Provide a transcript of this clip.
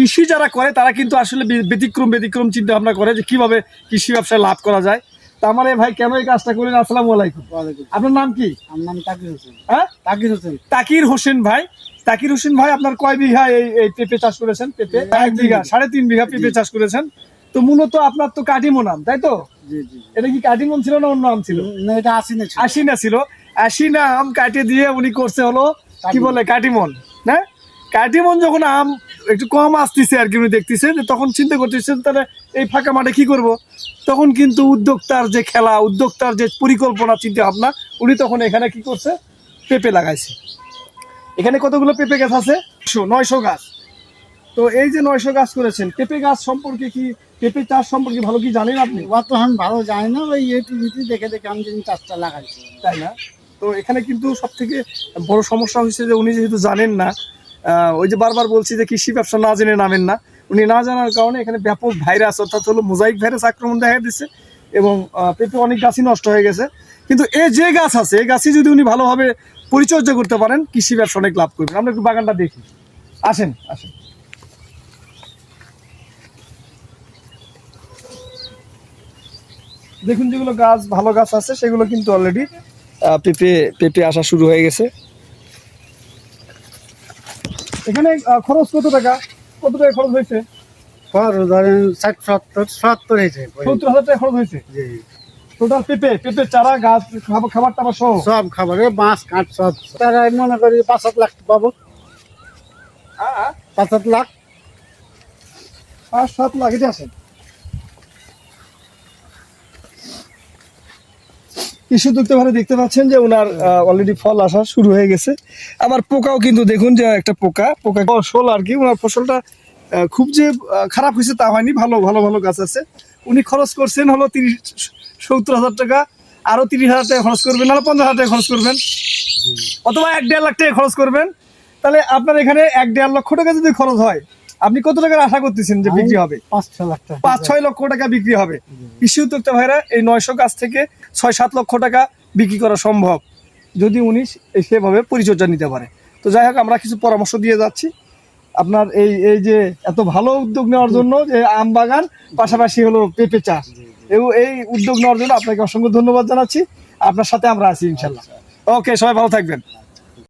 কৃষি যারা করে তারা কিন্তু আসলে ব্যতিক্রম চিন্তা ভাবনা করে যে কিভাবে কৃষি ব্যবসায় লাভ করা যায়। তার মানে ভাই কেন এই কাজটা করেন? আসসালামু আলাইকুম। আপনার নাম কি? আমার নাম তাকির হোসেন। হ্যাঁ, তাকির হোসেন। তাকির হোসেন ভাই। তাকির হোসেন ভাই, আপনার কয় বিঘা এই পেঁপে চাষ করেছেন? পেঁপে 1 বিঘা, 3.5 বিঘা পেঁপে চাষ করেছেন। তো মূলত আপনার তো কাটিমন আম, তাই তো? জি জি। এটা কি কাটিমন ছিল না অন্য আম ছিল? না, এটা আসিনা ছিল। আশিনা ছিল। আশিনা আম কাটে দিয়ে উনি করছে হলো কি বলে কাটিমন। না, কাটিমন যখন আম একটু কম আসতেছে আর কি, উনি দেখতেছে যে তখন চিন্তা করতেছে তাহলে এই ফাঁকা মাঠে কি করব। তখন কিন্তু উদ্যোক্তার যে খেলা, উদ্যোক্তার যে পরিকল্পনা চিন্তা ভাবনা, উনি তখন এখানে কি করছে, পেঁপে লাগাইছে। এখানে কতগুলো পেঁপে গাছ আছে? 900 গাছ। তো এই যে 900 গাছ করেছেন, পেঁপে গাছ সম্পর্কে কি, পেঁপে চাষ সম্পর্কে ভালো কি জানেন আপনি? অত আমি ভালো জানি না, ওই ইউটিউবে দেখে দেখে আমি যেদিন চাষটা লাগাইছি। তাই না? তো এখানে কিন্তু সব থেকে বড় সমস্যা হচ্ছে যে উনি যেহেতু জানেন না, ওই যে বারবার বলছি যে কৃষি ব্যবসা না জেনে নামেন না, উনি না জানার কারণে এখানে ব্যাপক ভাইরাস অর্থাৎ হলো মোজাইক ভাইরাস আক্রমণ দেখা দিচ্ছে এবং পেঁপে অনেক গাছই নষ্ট হয়ে গেছে। কিন্তু এই যে গাছ আছে, এই গাছই যদি উনি ভালোভাবে পরিচর্যা করতে পারেন, কৃষি ব্যবসা অনেক লাভ করবেন। আমরা একটু বাগানটা দেখি, আসেন আসেন। দেখুন যেগুলো গাছ ভালো গাছ আছে সেগুলো কিন্তু অলরেডি পেঁপে আসা শুরু হয়ে গেছে। এখানে খরচ কত টাকা খরচ হয়েছে? ধরেন 60-70 হয়েছে। 70,000 টাকা খরচ হয়েছে। জি। টোটাল পেঁপে চারা গাছ খাবার টাবার সহ সব খাবারে মাছ কাঠ সব। তারা মনে করি 5-7 লাখ পাবো। 5-7 লাখ। 5-7 লাখ। এটা আছে কৃষি উদ্যোক্তা ভাবে দেখতে পাচ্ছেন যে ওনার অলরেডি ফল আসা শুরু হয়ে গেছে। আবার পোকাও কিন্তু দেখুন যে একটা পোকা ফসল আর কি, ওনার ফসলটা খুব যে খারাপ হয়েছে তা হয়নি, ভালো ভালো ভালো গাছ আছে। উনি খরচ করছেন হলো 70,000 টাকা, আরো 30,000 টাকা খরচ করবেন, আরো 50,000 টাকা খরচ করবেন, অথবা 1-1.5 লাখ টাকা খরচ করবেন। তাহলে আপনার এখানে 1-1.5 লক্ষ টাকা যদি খরচ হয়, আপনি কত টাকার আশা করতেছেন যে বিক্রি হবে? 5-6 লাখ টাকা। 5-6 লক্ষ টাকা বিক্রি হবে। কৃষি উদ্যোক্তা ভাইরা এই 900 গাছ থেকে 6-7 লক্ষ টাকা বিক্রি করা সম্ভব যদি উনি সেভাবে পরিচর্যা নিতে পারে। তো যাই হোক, আমরা কিছু পরামর্শ দিয়ে যাচ্ছি আপনার এই যে এত ভালো উদ্যোগ নেওয়ার জন্য, যে আম বাগান পাশাপাশি হলো পেঁপে চাষ, এই উদ্যোগ নেওয়ার জন্য আপনাকে অসংখ্য ধন্যবাদ জানাচ্ছি। আপনার সাথে আমরা আছি ইনশাল্লাহ। ওকে, সবাই ভালো থাকবেন।